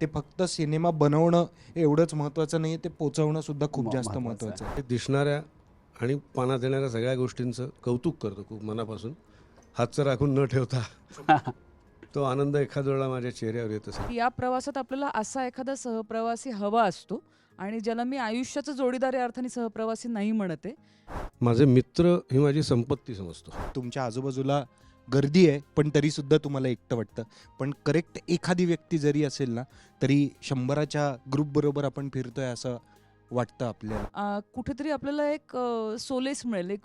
ते फक्त सिनेमा बनवणं एवढंच महत्त्वाचं नाही, ते पोचवणं सुद्धा खूप जास्त महत्त्वाचं महत्त्वाचं आहे. ते दिसणाऱ्या आणि पानात येणाऱ्या सगळ्या गोष्टींचं कौतुक करतो खूप मनापासून. हातचं राखून न ठेवता तो आनंद एखाद वेळेला माझ्या चेहऱ्यावर येत असेल. या प्रवासात आपल्याला असा एखादा सहप्रवासी हवा असतो आणि ज्याला मी आयुष्याचा जोडीदार या अर्थाने सहप्रवासी नाही म्हणत आहे. माझे मित्र ही माझी संपत्ती समजतो. तुमच्या आजूबाजूला गर्दी आहे, पण तरीसुद्धा तुम्हाला एकटं वाटतं. पण करेक्ट एखादी व्यक्ती जरी असेल ना, तरी 100च्या ग्रुपबरोबर आपण फिरतोय असं वाटतं आपल्याला. कुठेतरी आपल्याला एक सोलेस मिळेल, एक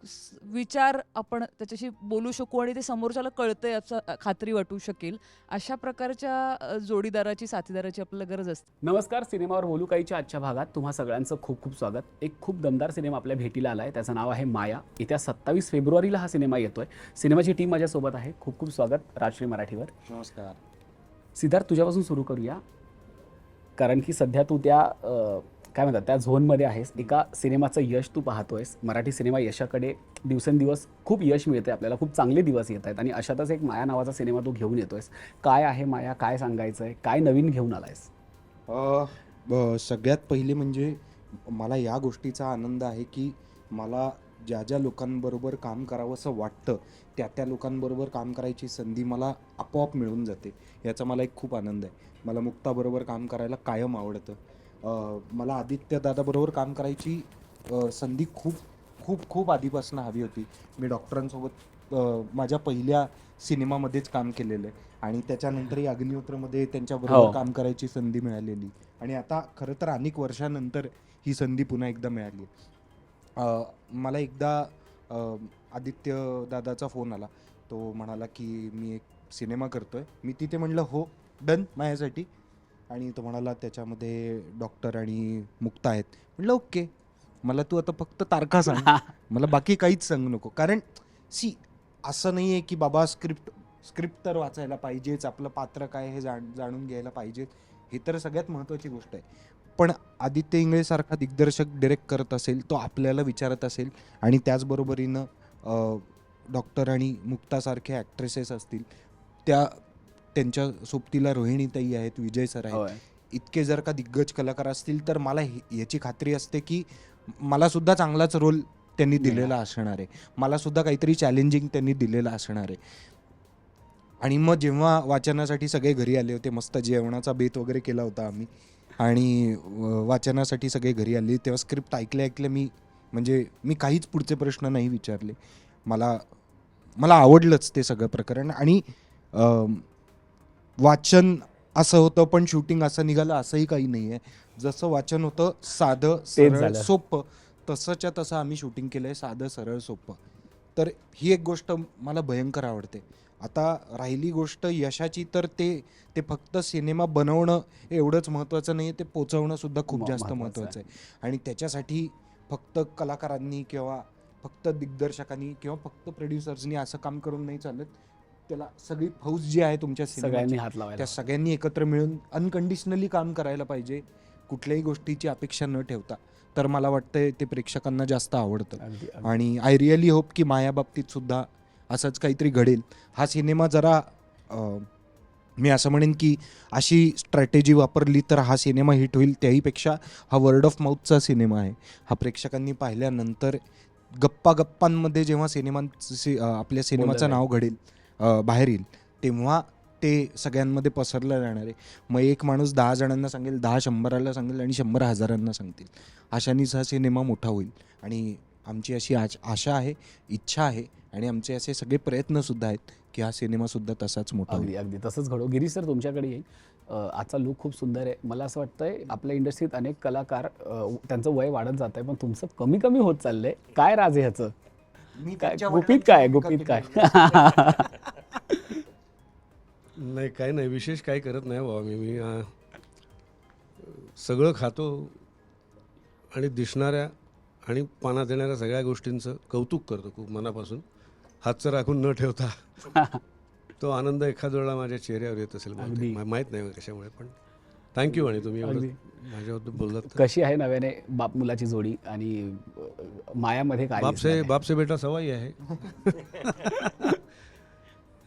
विचार आपण त्याच्याशी बोलू शकू आणि ते समोरच्याला कळतंय याचा खात्री वाटू शकेल. अशा प्रकारच्या जोडीदाराची, साथीदाराची आपल्याला गरज असते. नमस्कार, सिनेमावर बोलू काहीच्या आजच्या भागात तुम्हा सगळ्यांचं खूप खूप स्वागत. एक खूप दमदार सिनेमा आपल्या भेटीला आला आहे, त्याचं नाव आहे माया. येत्या 27 फेब्रुवारीला हा सिनेमा येतोय. सिनेमाची टीम माझ्यासोबत आहे. खूप खूप स्वागत राजश्री मराठीवर. नमस्कार. सिद्धार्थ, तुझ्यापासून सुरू करूया, कारण की सध्या तू त्या काय म्हणतात त्या झोनमध्ये आहेस. एका सिनेमाचं यश तू पाहतोयस. मराठी सिनेमा यशाकडे दिवसेंदिवस खूप यश मिळते आपल्याला, खूप चांगले दिवस येत आहेत आणि अशातच एक माया नावाचा सिनेमा तू घेऊन येतोयस. काय आहे माया, काय सांगायचं आहे, काय नवीन घेऊन आलायस? सगळ्यात पहिले म्हणजे मला या गोष्टीचा आनंद आहे की मला ज्या ज्या लोकांबरोबर काम करावं असं वाटतं त्या लोकांबरोबर काम करायची संधी मला आपोआप मिळून जाते. याचा मला एक खूप आनंद आहे. मला मुक्ताबरोबर काम करायला कायम आवडतं. मला आदित्य दादाबरोबर काम करायची संधी खूप खूप खूप आधीपासून हवी होती. मी डॉक्टरांसोबत माझ्या पहिल्या सिनेमामध्येच काम केलेलं आहे आणि त्याच्यानंतरही अग्निहोत्रमध्ये त्यांच्याबरोबर काम करायची संधी मिळालेली आणि आता खरं तर अनेक वर्षानंतर ही संधी पुन्हा एकदा मिळाली. मला एकदा आदित्य दादाचा फोन आला. तो म्हणाला की मी एक सिनेमा करतोय. मी तिथे म्हणलं हो, डन माझ्यासाठी. आणि तो म्हणाला त्याच्यामध्ये डॉक्टर आणि मुक्ता आहेत. म्हटलं ओके, मला तू आता फक्त तारखा सांग, मला बाकी काहीच सांगू नको. कारण असं नाही आहे की बाबा स्क्रिप्ट तर वाचायला पाहिजेच, आपलं पात्र काय हे जाणून घ्यायला पाहिजेत, हे तर सगळ्यात महत्त्वाची गोष्ट आहे. पण आदित्य इंगळेसारखा दिग्दर्शक डिरेक्ट करत असेल, तो आपल्याला विचारत असेल आणि त्याचबरोबरीनं डॉक्टर आणि मुक्तासारखे ॲक्ट्रेसेस असतील, त्यांच्या सोबतीला रोहिणीताई आहेत, विजय सर आहेत, इतके जर का दिग्गज कलाकार असतील तर मला याची खात्री असते की मला सुद्धा चांगलाच रोल त्यांनी दिलेला असणार आहे, मला सुद्धा काहीतरी चॅलेंजिंग त्यांनी दिलेलं असणार आहे. आणि मग जेव्हा वाचनासाठी सगळे घरी आले होते, मस्त जेवणाचा बेत वगैरे केला होता आम्ही आणि वाचनासाठी सगळे घरी आले, तेव्हा स्क्रिप्ट ऐकल्या मी काहीच पुढचे प्रश्न नाही विचारले. मला आवडलंच ते सगळं प्रकरण. आणि वाचन असं होतं पण शूटिंग असं निघालं असंही काही नाही आहे. जसं वाचन होतं साधं सरळ सोपं, तसंच्या तसं आम्ही शूटिंग केलं आहे, साधं सरळ सोपं. तर ही एक गोष्ट मला भयंकर आवडते. आता राहिली गोष्ट यशाची, तर ते फक्त सिनेमा बनवणं एवढंच महत्त्वाचं नाही, ते पोचवणं सुद्धा खूप जास्त महत्त्वाचं आहे. आणि त्याच्यासाठी फक्त कलाकारांनी किंवा फक्त दिग्दर्शकांनी किंवा फक्त प्रोड्युसर्सनी असं काम करून नाही चालत. त्याला सगळी फौज जी आहे तुमच्या सगळ्यांनी हात लावायला, त्या सगळ्यांनी एकत्र मिळून अनकंडिशनली काम करायला पाहिजे, कुठल्याही गोष्टीची अपेक्षा न ठेवता. तर मला वाटतं ते प्रेक्षकांना जास्त आवडतं. आणि आय रिअली होप की माया बाबतीत सुद्धा असंच काहीतरी घडेल. हा सिनेमा जरा मी असं म्हणेन की अशी स्ट्रॅटेजी वापरली तर हा सिनेमा हिट होईल, त्याहीपेक्षा हा वर्ड ऑफ माउथचा सिनेमा आहे. हा प्रेक्षकांनी पाहिल्यानंतर गप्पांमध्ये जेव्हा आपल्या सिनेमाचं नाव घडेल, बाहेर येईल, तेव्हा ते सगळ्यांमध्ये पसरलं जाणार आहे. मग एक माणूस 10 जणांना सांगेल, 10 100ला सांगेल आणि 100 हजारांना सांगतील. अशानेच हा सिनेमा मोठा होईल. आणि आमची अशी आशा आहे, इच्छा आहे आणि आमचे असे सगळे प्रयत्नसुद्धा आहेत की हा सिनेमासुद्धा तसाच मोठा होईल. अगदी तसंच घडो. गिरीश सर, तुमच्याकडे येईल. आजचा लूक खूप सुंदर आहे. मला असं वाटतंय आपल्या इंडस्ट्रीत अनेक कलाकार त्यांचं वय वाढत जात आहे, पण तुमचं कमी कमी होत चाललंय. काय राज आहे ह्याचं? गुपित काय? नाही, काही नाही, विशेष काही करत नाही बाबा. मी सगळं खातो आणि दिसणाऱ्या आणि पानात येणाऱ्या सगळ्या गोष्टींचं कौतुक करतो खूप मनापासून. हातचं राखून न ठेवता तो आनंद एखाद वेळेला माझ्या चेहऱ्यावर येत असेल. माहीत नाही कशामुळे, पण थँक्यू. आणि तुम्ही माझ्याबद्दल बोललात. कशी आहे नव्याने बाप मुलाची जोडी आणि मायामध्ये काय? बाप से बेटा सवाई आहे.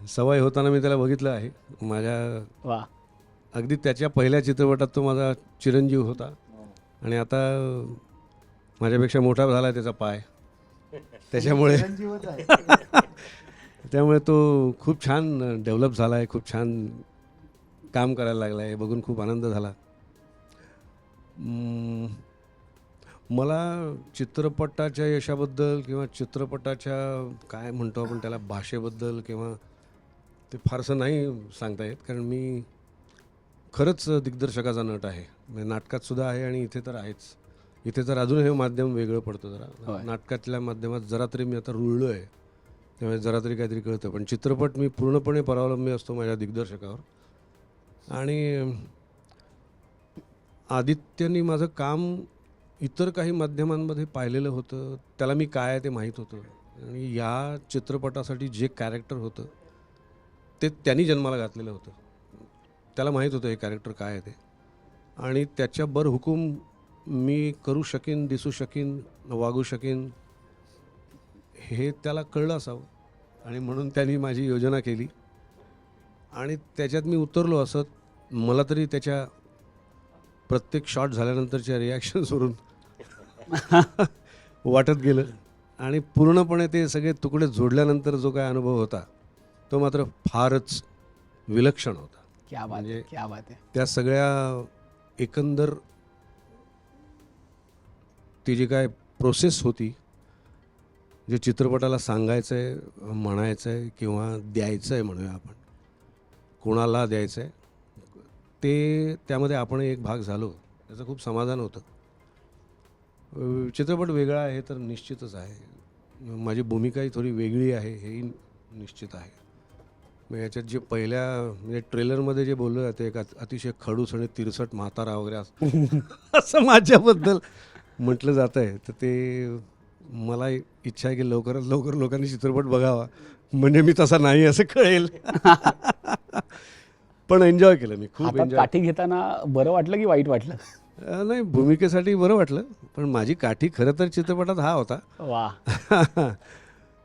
सवाई होताना मी त्याला बघितलं आहे. माझ्या अगदी त्याच्या पहिल्या चित्रपटात तो माझा चिरंजीव होता आणि आता माझ्यापेक्षा मोठा झाला त्याचा पाय, त्याच्यामुळे त्यामुळे तो खूप छान डेव्हलप झाला आहे, खूप छान काम करायला लागला आहे, बघून खूप आनंद झाला. मला चित्रपटाच्या यशाबद्दल किंवा चित्रपटाच्या काय म्हणतो आपण त्याला भाषेबद्दल किंवा ते फारसं नाही सांगता येत, कारण मी खरंच दिग्दर्शकाचा नट आहे. म्हणजे नाटकात सुद्धा आहे आणि इथे तर आहेच. इथे तर अजून हे माध्यम वेगळं पडतं जरा. होय. नाटकातल्या माध्यमात जरा तरी मी आता रुळलो आहे, त्यामुळे जरा तरी काहीतरी कळतं. पण चित्रपट मी पूर्णपणे परावलंबी असतो माझ्या दिग्दर्शकावर. आणि आदित्यनी माझं काम इतर काही माध्यमांमध्ये पाहिलेलं होतं, त्याला मी काय आहे ते माहीत होतं. आणि या चित्रपटासाठी जे कॅरेक्टर होतं ते त्यांनी जन्माला घातलेलं होतं. त्याला माहीत होतं हे कॅरेक्टर काय आहे ते, आणि त्याच्या बरहुकूम मी करू शकीन, दिसू शकीन, वागू शकीन हे त्याला कळलं असावं. आणि म्हणून त्यांनी माझी योजना केली आणि त्याच्यात मी उतरलो. असं मला तरी त्याच्या प्रत्येक शॉट झाल्यानंतरच्या रिॲक्शन्सवरून वाटत गेलं. आणि पूर्णपणे ते सगळे तुकडे जोडल्यानंतर जो काय अनुभव होता तो मात्र फारच विलक्षण होता. क्या बात म्हणजे आहे, क्या बात आहे. त्या सगळ्या एकंदर ती जी काय प्रोसेस होती, जे चित्रपटाला सांगायचं आहे, म्हणायचं आहे किंवा द्यायचं आहे म्हणूया आपण, कोणाला द्यायचं आहे, ते त्यामध्ये आपण एक भाग झालो, त्याचं खूप समाधान होतं. चित्रपट वेगळा आहे तर निश्चितच आहे. माझी भूमिकाही थोडी वेगळी आहे हेही निश्चित आहे. मग याच्यात जे पहिल्या म्हणजे ट्रेलरमध्ये जे बोललं जातं एक अतिशय खडूस आणि तिरसट म्हातारा वगैरे असं माझ्याबद्दल म्हटलं जातं आहे, तर ते मला इच्छा आहे की लवकरात लवकर लोकांनी चित्रपट बघावा, म्हणजे मी तसा नाही असं कळेल. पण एन्जॉय केलं मी, खूप हातात एन्जॉय. काठी घेताना बरं वाटलं की वाईट वाटलं? नाही, भूमिकेसाठी बरं वाटलं, पण माझी काठी खरं तर चित्रपटात हा होता. वा.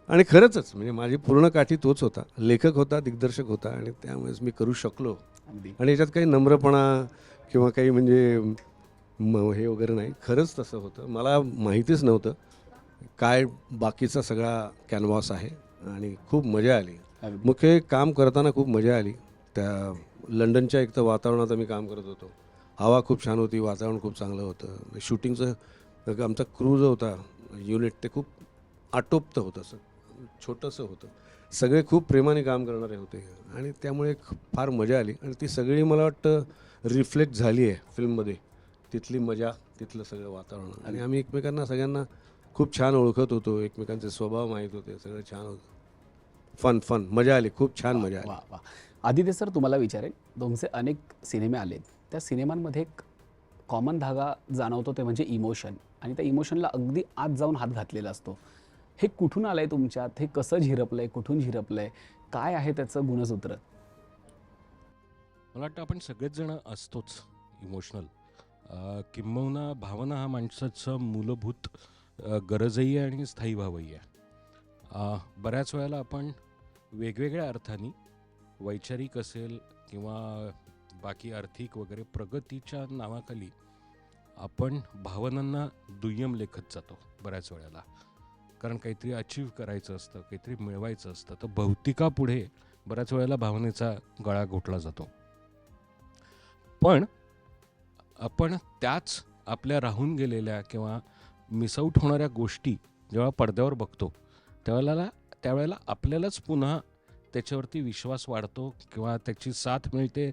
आणि खरंच म्हणजे माझी पूर्ण काठी तोच होता, लेखक होता, दिग्दर्शक होता, आणि त्यामुळेच मी करू शकलो. अगदी. आणि याच्यात काही नम्रपणा किंवा काही म्हणजे हे वगैरे नाही, खरंच तसं होतं. मला माहितीच नव्हतं काय बाकीचा सगळा कॅनव्हास आहे, आणि खूप मजा आली. अगदी. मुख्य काम करताना खूप मजा आली. त्या लंडनच्या एक तर वातावरणात आम्ही काम करत होतो, हवा खूप छान होती, वातावरण खूप चांगलं होतं. शूटिंगचं आमचा क्रू जो होता युनिट ते खूप आटोपतं होतं, असं छोटंसं होतं. सगळे खूप प्रेमाने काम करणारे होते आणि त्यामुळे फार मजा आली. आणि ती सगळी मला वाटतं रिफ्लेक्ट झाली आहे फिल्ममध्ये, तिथली मजा, तिथलं सगळं वातावरण. आणि आम्ही एकमेकांना सगळ्यांना खूप छान ओळखत होतो, एकमेकांचे स्वभाव माहीत होते, सगळं छान होतं. फन मजा आली, खूप छान मजा आली. वा वा. आदित्य सर, तुम्हाला विचारेल, तुमचे अनेक सिनेमे आलेत, त्या सिनेमांमध्ये एक कॉमन धागा जाणवतो, ते म्हणजे इमोशन. आणि त्या इमोशनला अगदी आत जाऊन हात घातलेला असतो. हे कुठून आलंय तुमच्यात? हे कसं झिरपलंय? कुठून झिरपलंय? काय आहे त्याचं गुणसूत्र? मला वाटतं आपण सगळेच जण असतोच इमोशनल. किंबहुना भावना हा माणसाचं मूलभूत गरजही आहे आणि स्थायी भावही आहे. बऱ्याच वेळेला आपण वेगवेगळ्या अर्थाने, वैचारिक असेल किंवा बाकी आर्थिक वगैरे प्रगतीच्या नावाखाली आपण भावनांना दुय्यम लेखत जातो बऱ्याच वेळेला. कारण काहीतरी अचीव करायचं असतं, काहीतरी मिळवायचं असतं, तर भौतिकापुढे बऱ्याच वेळेला भावनेचा गळा घोटला जातो. पण आपण त्याच आपल्या राहून गेलेल्या किंवा मिसआउट होणाऱ्या गोष्टी जेव्हा पडद्यावर बघतो त्यावेळेला आपल्यालाच पुन्हा त्याच्यावरती विश्वास वाढतो किंवा त्याची साथ मिळते.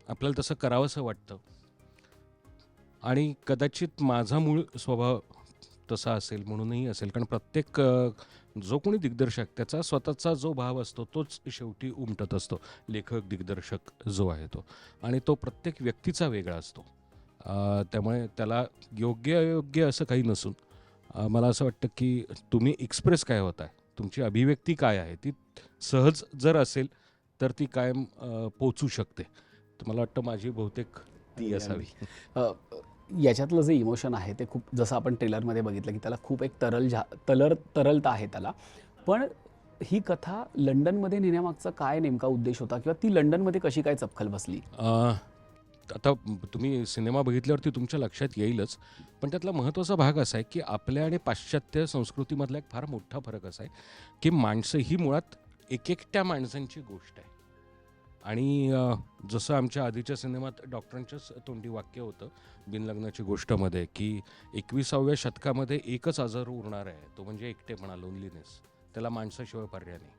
आपल्याला तसं करावंसं वाटतं. आणि कदाचित माझा मूळ स्वभाव तसा असेल म्हणूनही असेल, कारण प्रत्येक जो कोणी दिग्दर्शक त्याचा स्वतःचा जो भाव असतो तोच शेवटी उमटत असतो. लेखक दिग्दर्शक जो आहे तो, आणि तो प्रत्येक व्यक्तीचा वेगळा असतो. त्यामुळे त्याला योग्य अयोग्य असं काही नसून मला असं वाटतं की तुम्ही एक्सप्रेस काय होत आहे, तुमची अभिव्यक्ती काय आहे, ती सहज जर असेल तर ती कायम पोचू शकते. तर मला वाटतं माझी बहुतेक ती असावी. याच्यातलं जे इमोशन आहे ते खूप, जसं आपण ट्रेलरमध्ये बघितलं की त्याला खूप एक तरलता आहे त्याला. पण ही कथा लंडनमध्ये नेण्यामागचा काय नेमका उद्देश होता किंवा ती लंडनमध्ये कशी काय चपखल बसली? आता तुम्ही सिनेमा बघितल्यावरती तुमच्या लक्षात येईलच, पण त्यातला महत्त्वाचा भाग असा आहे की आपल्या आणि पाश्चात्य संस्कृतीमधला एक फार मोठा फरक असा आहे की माणसं ही मुळात एकेकट्या माणसांची गोष्ट आहे. आणि जसं आमच्या आधीच्या सिनेमात डॉक्टरांच्याच तोंडी वाक्य होतं बिनलग्नाची गोष्टमध्ये की 21व्या शतकामध्ये एकच आजार उरणार आहे, तो म्हणजे एकटेपणा, लोनलीनेस. त्याला माणसाशिवाय पर्याय नाही.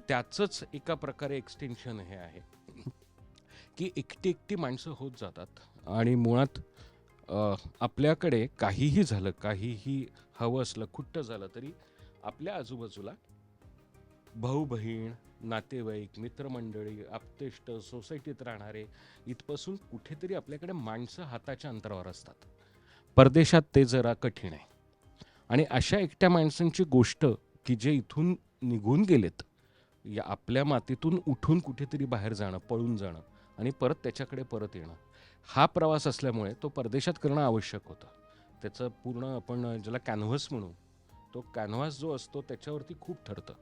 त्याचंच एका प्रकारे एक्सटेन्शन हे आहे की एकटी एकटी माणसं होत जातात आणि मुळात आपल्याकडे काहीही झालं, काहीही हवं असलं, खुट्ट झालं तरी आपल्या आजूबाजूला भाऊ बहीण, नातेवाईक, मित्रमंडळी, आप्तेष्ट, सोसायटीत राहणारे, इथपासून कुठेतरी आपल्याकडे माणसं हाताच्या अंतरावर असतात. परदेशात ते जरा कठीण आहे. आणि अशा एकट्या माणसांची गोष्ट की जे इथून निघून गेलेत, या आपल्या मातीतून उठून कुठेतरी बाहेर जाणं, पळून जाणं आणि परत त्याच्याकडे परत येणं, हा प्रवास असल्यामुळे तो परदेशात करणं आवश्यक होतं. त्याचं पूर्ण आपण ज्याला कॅनव्हास म्हणू, तो कॅनव्हास जो असतो त्याच्यावरती खूप ठरतं.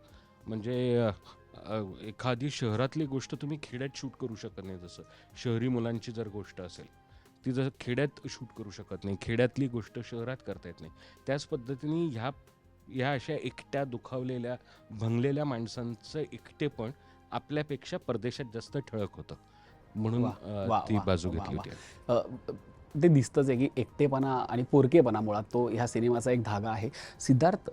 म्हणजे एखादी शहरातली गोष्ट तुम्ही खेड्यात शूट करू शकत नाही. जसं शहरी मुलांची जर गोष्ट असेल ती जर खेड्यात शूट करू शकत नाही, खेड्यातली गोष्ट शहरात करता येत नाही. त्याच पद्धतीने ह्या अशा एकट्या, दुखावलेल्या, भंगलेल्या माणसांचं एकटेपण आपल्यापेक्षा परदेशात जास्त ठळक होतं. म्हणून वा, वा, ती वा, बाजू वा, घेतली वा. होती. ते दिसतंच आहे की एकटेपणा आणि पोरकेपणा मुळात तो ह्या सिनेमाचा एक धागा आहे. सिद्धार्थ,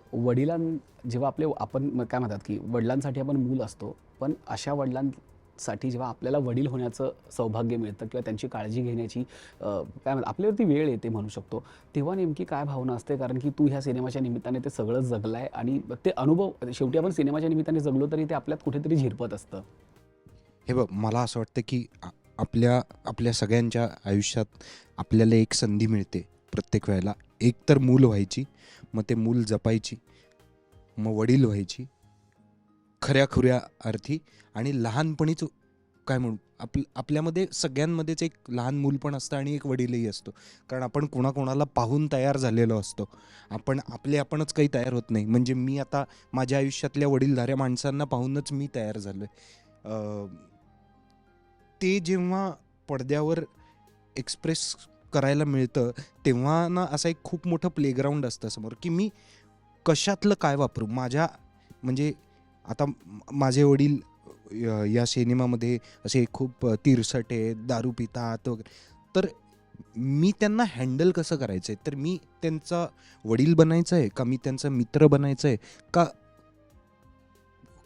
जेव्हा आपण काय म्हणतात की वडिलांसाठी आपण मूल असतो, पण अशा वडिलांसाठी जेव्हा आपल्याला वडील होण्याचं सौभाग्य मिळतं किंवा त्यांची काळजी घेण्याची काय म्हणतात आपल्यावरती वेळ येते म्हणू शकतो, तेव्हा नेमकी काय भावना असते? कारण की तू ह्या सिनेमाच्या निमित्ताने ते सगळं जगलाय आणि ते अनुभव शेवटी आपण सिनेमाच्या निमित्ताने जगलो तरी ते आपल्यात कुठेतरी झिरपत असतं. हे बघ, मला असं वाटतं की आपल्या सगळ्यांच्या आयुष्यात आपल्याला एक संधी मिळते प्रत्येक वेळेला. एक तर मूल व्हायची, मग ते मूल जपायची, मग वडील व्हायची खऱ्या अर्थी. आणि लहानपणीच काय म्हणू, आपल्यामध्ये सगळ्यांमध्येच एक लहान मूल पण असतं आणि एक वडीलही असतो. कारण आपण कोणाकोणाला पाहून तयार झालेलो असतो. आपणच काही तयार होत नाही. म्हणजे मी आता माझ्या आयुष्यातल्या वडीलधाऱ्या माणसांना पाहूनच मी तयार झालो आहे. ते जेव्हा पडद्यावर एक्सप्रेस करायला मिळतं तेव्हा ना असं एक खूप मोठं प्लेग्राऊंड असतं समोर की मी कशातलं काय वापरू. म्हणजे आता माझे वडील या सिनेमामध्ये असे खूप तिरसट आहेत, दारू पितात वगैरे. तर मी त्यांना हँडल कसं करायचं आहे? तर मी त्यांचा वडील बनायचं आहे का, मी त्यांचा मित्र बनायचं आहे का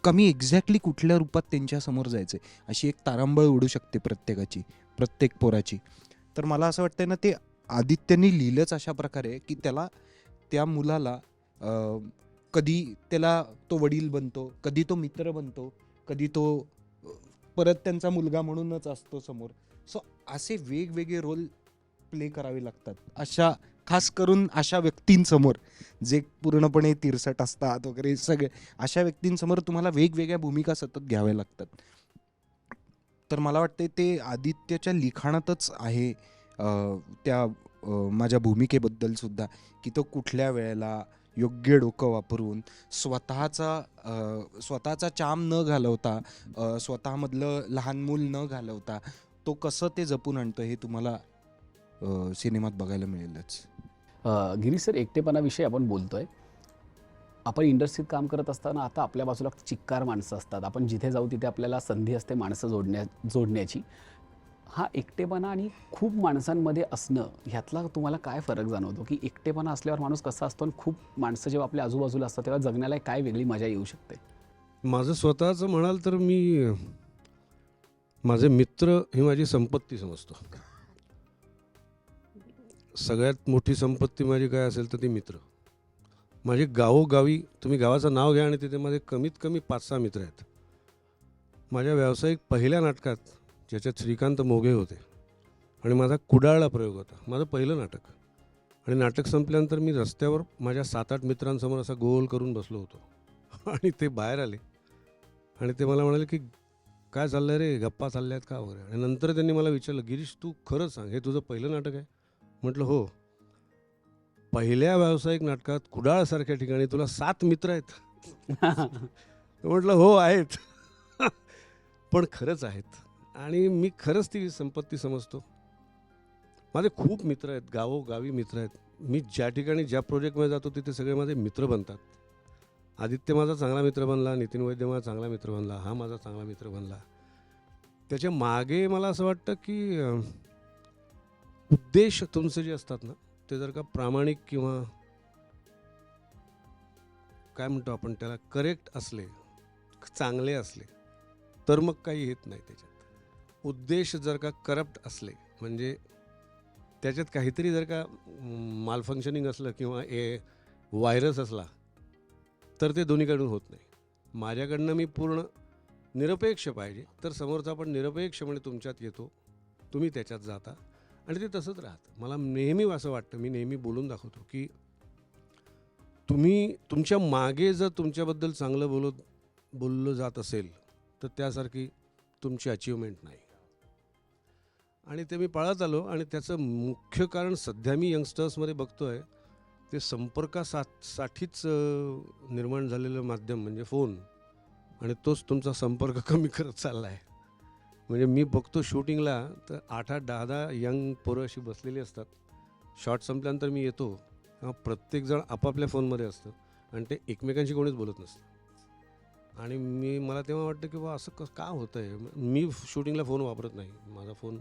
मी एक्झॅक्टली कुठल्या रूपात त्यांच्यासमोर जायचं आहे? अशी एक तारांबळ उडू शकते प्रत्येक पोराची. तर मला असं वाटतं ना, ते आदित्यनी लिहिलंच अशा प्रकारे की त्या मुलाला कधी त्याला तो वडील बनतो, कधी तो मित्र बनतो, कधी तो परत त्यांचा मुलगा म्हणूनच असतो समोर. सो असे वेगवेगळे रोल प्ले करावे लागतात खास करून अशा व्यक्तींसमोर जे पूर्णपणे तिरसट असतात वगैरे. सगळे अशा व्यक्तींसमोर तुम्हाला वेगवेगळ्या भूमिका सतत घ्याव्या लागतात. तर मला वाटते ते आदित्यच्या लिखाणातच आहे, माझ्या भूमिकेबद्दल सुद्धा, की तो कुठल्या वेळेला योग्य डोकं वापरून स्वतःचा चाम न घालवता, स्वतःमधलं लहान मूल न घालवता तो कसं ते जपून आणतो हे तुम्हाला सिनेमात बघायला मिळेलच. गिरीश सर, एकटेपणाविषयी आपण बोलतोय. आपण इंडस्ट्रीत काम करत असताना आता आपल्या बाजूला चिक्कार माणसं असतात. आपण जिथे जाऊ तिथे आपल्याला संधी असते माणसं जोडण्याची. हा एकटेपणा आणि खूप माणसांमध्ये असणं ह्यातला तुम्हाला काय फरक जाणवतो? की एकटेपणा असल्यावर माणूस कसा असतो आणि खूप माणसं जेव्हा आपल्या आजूबाजूला असतात तेव्हा जगण्याला काय वेगळी मजा येऊ शकते? माझं स्वतःचं म्हणाल तर मी माझे मित्र ही माझी संपत्ती समजतो. सगळ्यात मोठी संपत्ती माझी काय असेल तर ती मित्र. माझे गावोगावी, तुम्ही गावाचं नाव घ्या आणि तिथे माझे कमीत कमी 5-6 मित्र आहेत. माझ्या व्यावसायिक पहिल्या नाटकात, ज्याच्यात श्रीकांत मोघे होते आणि माझा कुडाळला प्रयोग होता, माझं पहिलं नाटक, आणि नाटक संपल्यानंतर मी रस्त्यावर माझ्या 7-8 मित्रांसमोर असा गोल करून बसलो होतो आणि ते बाहेर आले आणि ते मला म्हणाले की काय चाललं रे, गप्पा चालल्या आहेत का वगैरे. आणि नंतर त्यांनी मला विचारलं, गिरीश तू खरं सांग, हे तुझं पहिलं नाटक आहे? म्हटलं हो. पहिल्या व्यावसायिक नाटकात कुडाळसारख्या ठिकाणी तुला 7 मित्र आहेत. म्हटलं हो आहेत. पण खरंच आहेत आणि मी खरंच ती संपत्ती समजतो. माझे खूप मित्र आहेत, गावोगावी मित्र आहेत. मी ज्या ठिकाणी ज्या प्रोजेक्टमध्ये जातो तिथे सगळे माझे मित्र बनतात. आदित्य माझा चांगला मित्र बनला, नितीन वैद्य माझा चांगला मित्र बनला, हा माझा चांगला मित्र बनला. त्याच्या मागे मला असं वाटतं की उद्देश तुमचे जे असतात ना ते जर का प्रामाणिक किंवा काय म्हणतो आपण त्याला करेक्ट असले, चांगले असले, तर मग काही येत नाही त्याच्यात. उद्देश जर का करप्ट असले म्हणजे त्याच्यात काहीतरी जर का मालफंक्शनिंग असलं किंवा व्हायरस असला तर ते दोन्हीकडून होत नाही. माझ्याकडनं मी पूर्ण निरपेक्ष पाहिजे, तर समोरचा पण निरपेक्षपणे तुमच्यात येतो, तुम्ही त्याच्यात जाता आणि ते तसंच राहतं. मला नेहमी असं वाटतं, मी नेहमी बोलून दाखवतो की तुम्ही तुमच्या मागे जर तुमच्याबद्दल चांगलं बोललं जात असेल तर त्यासारखी तुमची अचीवमेंट नाही. आणि ते मी पाळत आलो आणि त्याचं मुख्य कारण सध्या मी यंगस्टर्समध्ये बघतो आहे ते संपर्कासाठीच निर्माण झालेलं माध्यम म्हणजे फोन, आणि तोच तुमचा संपर्क कमी करत चालला आहे. म्हणजे मी बघतो शूटिंगला तर 8-8, 10-10 यंग पोरं अशी बसलेली असतात. शॉट संपल्यानंतर मी येतो तेव्हा प्रत्येकजण आपापल्या फोनमध्ये असतं आणि ते एकमेकांशी कोणीच बोलत नसतं. आणि मला तेव्हा वाटतं की बा असं का होतं आहे. मी शूटिंगला फोन वापरत नाही, माझा फोन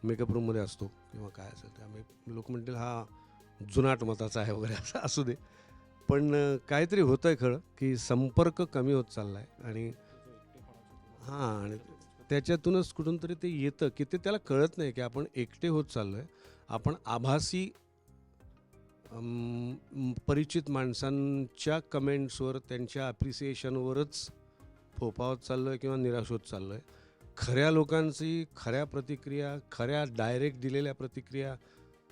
मेकअप रूममध्ये असतो किंवा काय असेल. त्यामुळे लोक म्हणतील हा जुनाट मताचा आहे वगैरे असं असू दे, पण काहीतरी होतं आहे खरं की संपर्क कमी होत चालला आहे. आणि हां, आणि त्याच्यातूनच कुठून तरी ते येतं की ते त्याला कळत नाही की आपण एकटे होत चाललो आहे. आपण आभासी परिचित माणसांच्या कमेंट्सवर, त्यांच्या ॲप्रिसिएशनवरच फोपावत चाललो आहे किंवा निराश होत चाललो आहे. खऱ्या लोकांची खऱ्या प्रतिक्रिया, खऱ्या डायरेक्ट दिलेल्या प्रतिक्रिया,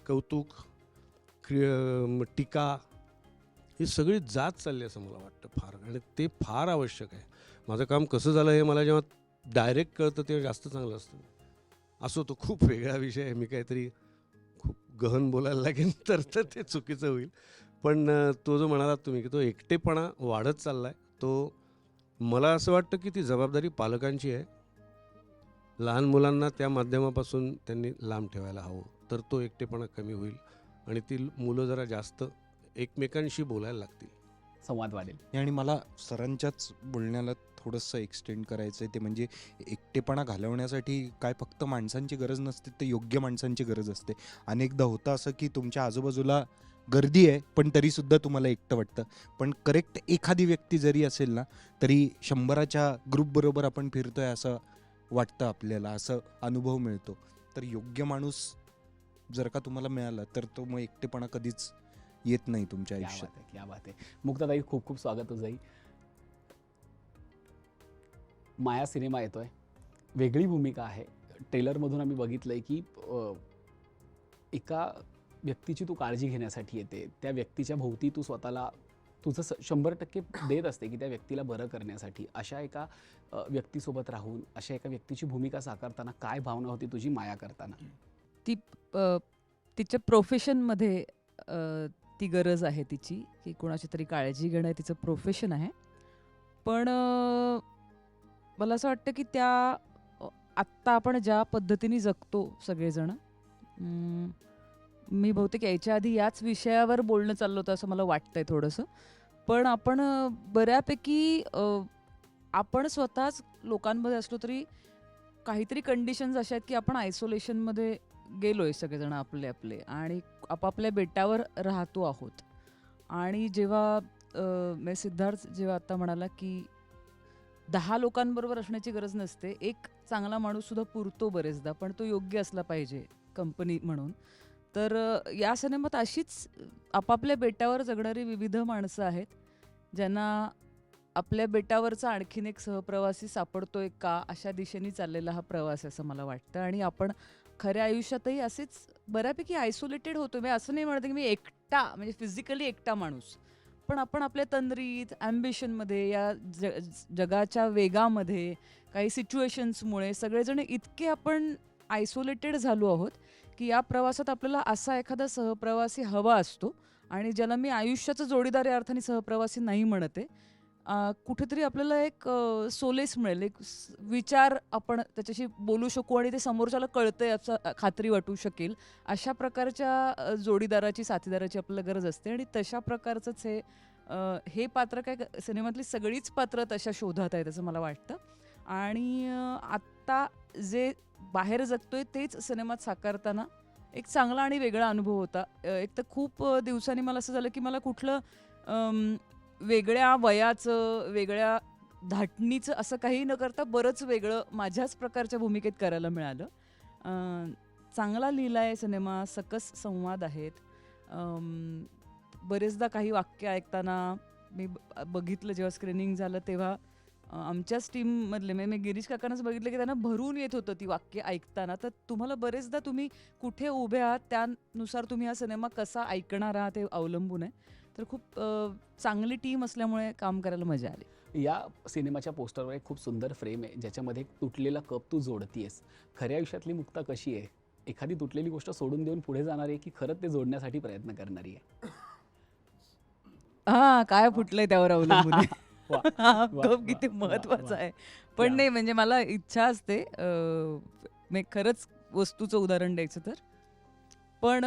कौतुक, टीका ही सगळी जात चालली असं मला वाटतं फार, आणि ते फार आवश्यक आहे. माझं काम कसं झालं हे मला जेव्हा डायरेक्ट कळतं तेव्हा जास्त चांगलं असतं. असो तो खूप वेगळा विषय आहे, मी काहीतरी खूप गहन बोलायला लागेन तर ते चुकीचं होईल. पण तो जो म्हणालात तुम्ही की तो एकटेपणा वाढत चालला आहे, तो मला असं वाटतं की ती जबाबदारी पालकांची आहे. लहान मुलांना त्या माध्यमापासून त्यांनी लांब ठेवायला हवं, तर तो एकटेपणा कमी होईल आणि ती मुलं जरा जास्त एकमेकांशी बोलायला लागतील, संवाद वाढेल. आणि मला सरांच्याच बोलण्याला थोडंसं एक्सटेंड करायचं आहे. ते म्हणजे एकटेपणा घालवण्यासाठी काय फक्त माणसांची गरज नसते, तर योग्य माणसांची गरज असते. अनेकदा होतं असं की तुमच्या आजूबाजूला गर्दी आहे पण तरीसुद्धा तुम्हाला एकटं वाटतं, पण करेक्ट एखादी व्यक्ती जरी असेल ना तरी 100च्या ग्रुपबरोबर आपण फिरतोय असं वाटतं आपल्याला, असं अनुभव मिळतो. तर योग्य माणूस जर का तुम्हाला मिळाला तर तो मग एकटेपणा कधीच येत नाही तुमच्या क्या आयुष्यात. बात आहे, क्या बात आहे. मुक्ताताई, खूप खूप स्वागत तुझंही. माया सिनेमा येतोय, वेगळी भूमिका आहे. ट्रेलरमधून आम्ही बघितलंय की एका व्यक्तीची तू काळजी घेण्यासाठी येते, त्या व्यक्तीच्या भोवती तू स्वतःला तुझं 100% देत असते की त्या व्यक्तीला बरं करण्यासाठी. अशा एका व्यक्तीसोबत राहून अशा एका व्यक्तीची भूमिका साकारताना काय भावना होती तुझी माया करताना? ती तिच्या प्रोफेशनमध्ये ती गरज आहे तिची की कोणाची तरी काळजी घेणं हे तिचं प्रोफेशन आहे. पण मला असं वाटतं की आत्ता आपण ज्या पद्धतीने जगतो सगळेजण, मी बहुतेक यायच्या आधी याच विषयावर बोलणं चाललं होतं असं मला वाटतंय थोडंसं. पण आपण बऱ्यापैकी आपण स्वतःच लोकांमध्ये असलो तरी काहीतरी कंडिशन्स अशा आहेत की आपण आयसोलेशनमध्ये गेलोय सगळेजण आपले आपले आणि आपापल्या बेटावर राहतो आहोत. आणि जेव्हा सिद्धार्थ जेव्हा आता म्हणाला की 10 लोकांबरोबर असण्याची गरज नसते, एक चांगला माणूस सुद्धा पुरतो बरेचदा, पण तो योग्य असला पाहिजे कंपनी म्हणून. तर या सिनेमात अशीच आपापल्या बेटावर जगणारी विविध माणसं आहेत ज्यांना आपल्या बेटावरचा आणखीन एक सहप्रवासी सापडतोय का, अशा दिशेने चाललेला हा प्रवास असं मला वाटतं. आणि आपण खऱ्या आयुष्यातही असेच बऱ्यापैकी आयसोलेटेड होतो. मी असं नाही म्हणत की मी एकटा म्हणजे फिजिकली एकटा माणूस, पण आपण आपल्या तंद्रीत, ॲम्बिशनमध्ये, या जगाच्या वेगामध्ये, काही सिच्युएशन्समुळे सगळेजण इतके आपण आयसोलेटेड झालो आहोत की या प्रवासात आपल्याला असा एखादा सहप्रवासी हवा असतो. आणि ज्याला मी आयुष्याचा जोडीदार या अर्थाने सहप्रवासी नाही म्हणते, कुठेतरी आपल्याला एक सोलेस मिळेल, एक विचार आपण त्याच्याशी बोलू शकू आणि ते समोरच्याला कळतंय याचा खात्री वाटू शकेल. अशा प्रकारच्या जोडीदाराची, साथीदाराची आपल्याला गरज असते आणि तशा प्रकारचंच हे पात्र काय सिनेमातली सगळीच पात्र तशा शोधात आहेत असं मला वाटतं. आणि आत्ता जे बाहेर जगतोय तेच सिनेमात साकारताना एक चांगला आणि वेगळा अनुभव होता. एक तर खूप दिवसांनी मला असं झालं की मला कुठलं वेगळ्या वयाचं, वेगळ्या धाटणीचं असं काही न करता बरंच वेगळं माझ्याच प्रकारच्या भूमिकेत करायला मिळालं. चांगला लिहिला आहे सिनेमा, सकस संवाद आहेत. बरेचदा काही वाक्य ऐकताना मी बघितलं, जेव्हा स्क्रीनिंग झालं तेव्हा आमच्याच टीममधले मी गिरीश काकांनाच बघितलं की त्यांना भरून येत होतं ती वाक्य ऐकताना. तर तुम्हाला बरेचदा तुम्ही कुठे उभे आहात त्यानुसार तुम्ही हा सिनेमा कसा ऐकणार आहात हे अवलंबून आहे. तर खूप चांगली टीम असल्यामुळे काम करायला मजा आली. या सिनेमाच्या पोस्टरवर एक खूप सुंदर फ्रेम आहे ज्याच्यामध्ये एक तुटलेला कप तू जोडतीयस. खऱ्या आयुष्यातली मुक्ता कशी आहे? एखादी तुटलेली गोष्ट सोडून देऊन पुढे जाणारी आहे की खरंच ते जोडण्यासाठी प्रयत्न करणारी आहे? काय फुटलंय त्यावर अवलंबून आहे. वा, हा वा, कप किती वा, वा, महत्वाचा वा. आहे. पण या. नाही, म्हणजे मला इच्छा असते मी खरंच वस्तूचं उदाहरण द्यायचं तर. पण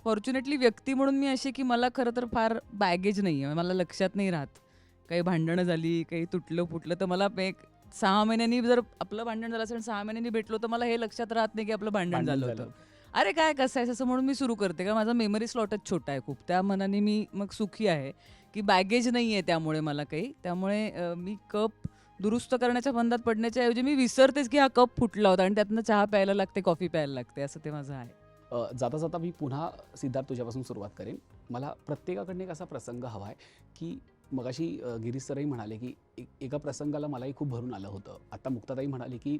फॉर्च्युनेटली व्यक्ती म्हणून मी अशी की मला खरं तर फार बॅगेज नाही आहे. मला लक्षात नाही राहत. काही भांडणं झाली, काही तुटलं फुटलं तर मला एक 6 महिन्यांनी जर आपलं भांडण झालं असेल आणि 6 महिन्यांनी भेटलो तर मला हे लक्षात राहत नाही की आपलं भांडण झालं होतं. अरे काय कसं आहे असं म्हणून मी सुरू करते, कारण माझा मेमरी स्लॉटच छोटा आहे खूप. त्या मनाने मी मग सुखी आहे की बॅगेज नाही आहे त्यामुळे मला काही. त्यामुळे मी कप दुरुस्त करण्याच्या बंधात पडण्याच्या ऐवजी मी विसरतेच की हा कप फुटला होता आणि त्यातनं चहा प्यायला लागते, कॉफी प्यायला लागते, असं ते माझं आहे. जाता जाता मी पुन्हा सिद्धार्थ तुझ्यापासून सुरुवात करेन. मला प्रत्येकाकडनं एक असा प्रसंग हवा आहे की मगाशी गिरीश सरही म्हणाले की एका प्रसंगाला मलाही खूप भरून आलं होतं. आता मुक्ताताई म्हणाली की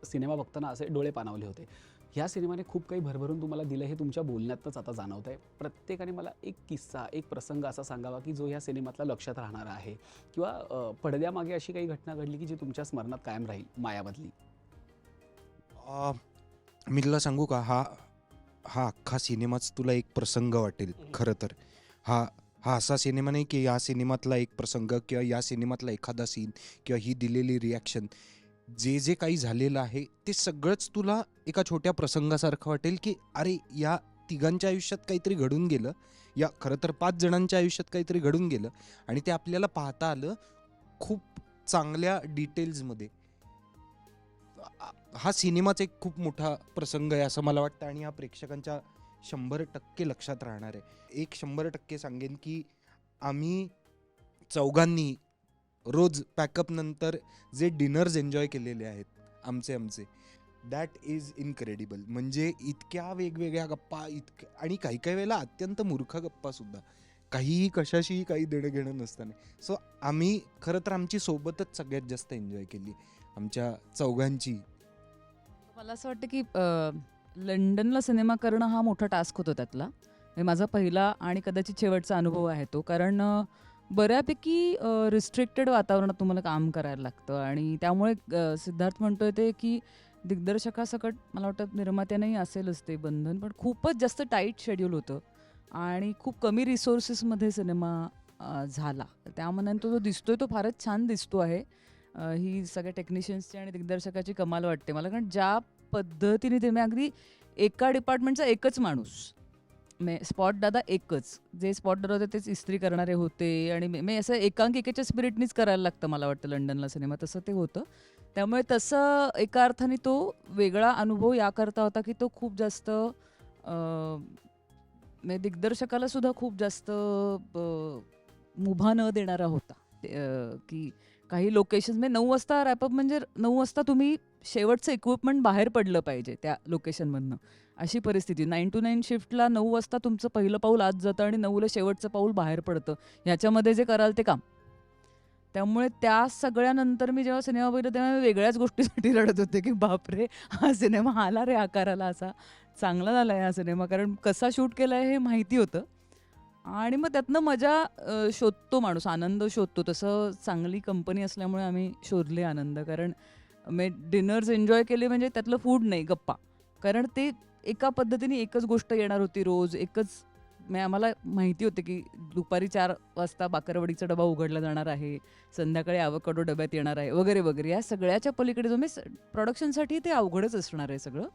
सिनेमा बघताना असे डोळे पाणावले होते. ह्या सिनेमाने खूप काही भरभरून तुम्हाला दिलं हे तुमच्या बोलण्यातच आता जाणवत आहे. प्रत्येकाने मला एक किस्सा, एक प्रसंग असा सांगावा की जो ह्या सिनेमातला लक्षात राहणारा आहे किंवा पडद्यामागे अशी काही घटना घडली की जी तुमच्या स्मरणात कायम राहील, मायामधली. मी तुला सांगू का, हा हा अख्खा सिनेमाच तुला एक प्रसंग वाटेल खरं तर. हा हा असा सिनेमा नाही की या सिनेमातला एक प्रसंग किंवा या सिनेमातला एखादा सीन किंवा ही दिलेली रिॲक्शन, जे जे काही झालेलं आहे ते सगळंच तुला एका छोट्या प्रसंगासारखं वाटेल की अरे या तिघांच्या आयुष्यात काहीतरी घडून गेलं, या खरं तर 5 जणांच्या आयुष्यात काहीतरी घडून गेलं आणि ते आपल्याला पाहता आलं खूप चांगल्या डिटेल्समध्ये. हा सिनेमाच एक खूप मोठा प्रसंग आहे असं मला वाटतं आणि हा प्रेक्षकांच्या 100% लक्षात राहणार आहे. 100% सांगेन की आम्ही चौघांनी रोज पॅकअप नंतर जे डिनर्स एन्जॉय केलेले आहेत आमचे दॅट इज इनक्रेडिबल. म्हणजे इतक्या वेगवेगळ्या गप्पा, आणि काही काही वेळेला अत्यंत मूर्ख गप्पा सुद्धा, काहीही कशाशीही काही देणं घेणं नसताना. सो आम्ही खरं तर आमची सोबतच सगळ्यात जास्त एन्जॉय केली, आमच्या चौघांची. मला असं वाटतं की लंडनला सिनेमा करणं हा मोठा टास्क होता त्यातला. म्हणजे माझा पहिला आणि कदाचित शेवटचा अनुभव आहे तो. कारण बऱ्यापैकी रिस्ट्रिक्टेड वातावरणात तुम्हाला काम करायला लागतं आणि त्यामुळे सिद्धार्थ म्हणतोय ते की दिग्दर्शकासकट मला वाटतं निर्मात्यानेही असेलच ते बंधन, पण खूपच जास्त टाईट शेड्यूल होतं आणि खूप कमी रिसोर्सेसमध्ये सिनेमा झाला. त्या मनाने तो जो दिसतोय तो फारच छान दिसतो आहे. ही सगळ्या टेक्निशियन्सची आणि दिग्दर्शकाची कमाल वाटते मला, कारण ज्या पद्धतीने ते अगदी एका डिपार्टमेंटचा एकच माणूस, स्पॉट दादा एकच, जे स्पॉट दादा होते तेच इस्त्री करणारे होते आणि मी असं एकांकिकेच्या स्पिरिटनीच करायला लागतं मला वाटतं लंडनला सिनेमा, तसं ते होतं. त्यामुळे तसं एका अर्थाने तो वेगळा अनुभव याकरता होता की तो खूप जास्त दिग्दर्शकाला सुद्धा खूप जास्त मुभा न देणारा होता. की काही लोकेशन्स म्हणजे 9 वाजता रॅपअप, म्हणजे 9 वाजता तुम्ही शेवटचं इक्विपमेंट बाहेर पडलं पाहिजे त्या लोकेशनमधनं, अशी परिस्थिती. 9 to 9 शिफ्टला 9 वाजता तुमचं पहिलं पाऊल आत जातं आणि 9ला शेवटचं पाऊल बाहेर पडतं. ह्याच्यामध्ये जे कराल ते काम. त्यामुळे त्या सगळ्यानंतर मी जेव्हा सिनेमा बघितला तेव्हा मी वेगळ्याच गोष्टीसाठी रडत होते की बापरे, हा सिनेमा आला रे आकाराला, असा चांगला झाला आहे हा सिनेमा, कारण कसा शूट केला आहे हे माहिती होतं. आणि मग त्यातनं मजा शोधतो माणूस, आनंद शोधतो. तसं चांगली कंपनी असल्यामुळे आम्ही शोधले आनंद, कारण डिनर्स एन्जॉय केले, म्हणजे त्यातलं फूड नाही, गप्पा. कारण ते एका पद्धतीने एकच गोष्ट येणार होती रोज, एकच आम्हाला माहिती होते की दुपारी 4 वाजता बाकरवडीचा डबा उघडला जाणार आहे, संध्याकाळी आवोकाडो डब्यात येणार आहे वगैरे वगैरे. या सगळ्याच्या पलीकडे जो मी प्रोडक्शनसाठी ते अवघडच असणार आहे सगळं.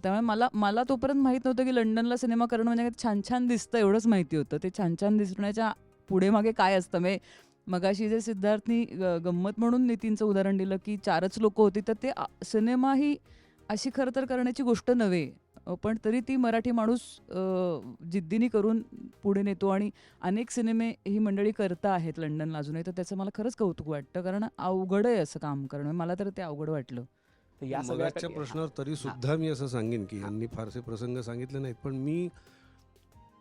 त्यामुळे मला तोपर्यंत माहीत नव्हतं की लंडनला सिनेमा करणं म्हणजे काही छान छान दिसतं एवढंच माहिती होतं. ते छान छान दिसण्याच्या पुढे मागे काय असतं, म्हणजे मगाशी जे सिद्धार्थनी गंमत म्हणून नितीनचं उदाहरण दिलं की 4च लोकं होती, तर ते सिनेमा ही अशी खरं तर करण्याची गोष्ट नव्हे. पण तरी ती मराठी माणूस जिद्दीने करून पुढे नेतो आणि अनेक सिनेमे ही मंडळी करता आहेत लंडनला अजूनही. तर त्याचं मला खरंच कौतुक वाटतं, कारण अवघड आहे असं काम करणं. मला तर ते अवघड वाटलं. तर या मगाच्या सगळ्या प्रश्नावर तरी सुद्धा मी असं सांगेन की यांनी फारसे प्रसंग सांगितले नाहीत, पण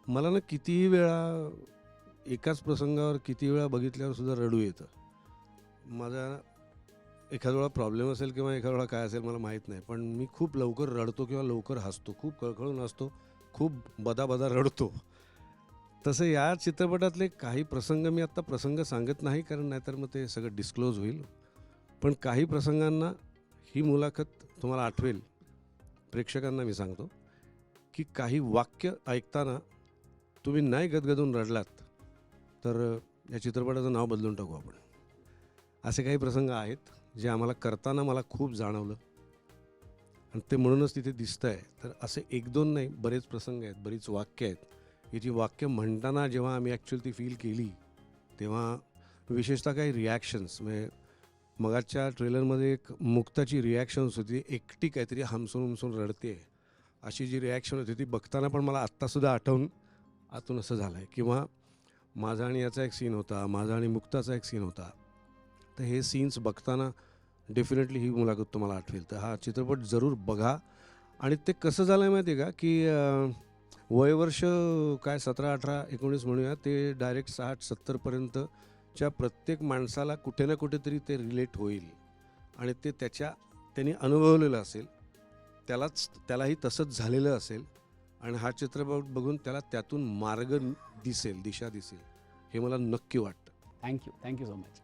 मला ना कितीही वेळा एकाच प्रसंगावर किती वेळा बघितल्यावर सुद्धा रडू येतं. माझा एखाद्या वेळा प्रॉब्लेम असेल किंवा एखाद्या वेळा काय असेल मला माहीत नाही, पण मी खूप लवकर रडतो किंवा लवकर हसतो, खूप कळकळून हसतो, खूप बदा रडतो. तसं या चित्रपटातले काही प्रसंग मी आत्ता प्रसंग सांगत नाही, कारण नाहीतर मग ते सगळं डिस्क्लोज होईल. पण काही प्रसंगांना ही मुलाखत तुम्हाला आठवेल, प्रेक्षकांना मी सांगतो की काही वाक्य ऐकताना तुम्ही नाही गदगदून रडलात तर या चित्रपटाचं नाव बदलून टाकू आपण. असे काही प्रसंग आहेत जे आम्हाला करताना मला खूप जाणवलं आणि ते म्हणूनच तिथे दिसतं आहे. तर असे 1-2 नाही, बरेच प्रसंग आहेत, बरीच वाक्य आहेत की जी वाक्य म्हणताना जेव्हा आम्ही ॲक्च्युअली ती फील केली तेव्हा विशेषतः काही रिॲक्शन्स, म्हणजे मगाच्या ट्रेलरमध्ये एक मुक्ताची रिॲक्शन्स होती, एकटी काहीतरी हमसून रडते अशी जी रिॲक्शन होती ती बघताना पण मला आत्तासुद्धा आतून असं झालं आहे. किंवा माझा आणि याचा एक सीन होता, माझा आणि मुक्ताचा एक सीन होता. तर हे सीन्स बघताना डेफिनेटली ही मुलाखत तुम्हाला आठवेल. तर हा चित्रपट जरूर बघा. आणि ते कसं झालं आहे माहिती आहे का की वयवर्ष काय 17, 18, 19 म्हणूया, ते डायरेक्ट 60-70 पर्यंतच्या प्रत्येक माणसाला कुठे ना कुठेतरी ते रिलेट होईल आणि ते त्यांनी अनुभवलेलं असेल, त्यालाही तसंच झालेलं असेल आणि हा चित्रपट बघून त्याला त्यातून मार्ग दिसेल, दिशा दिसेल, हे मला नक्की वाटतं. Thank you so much.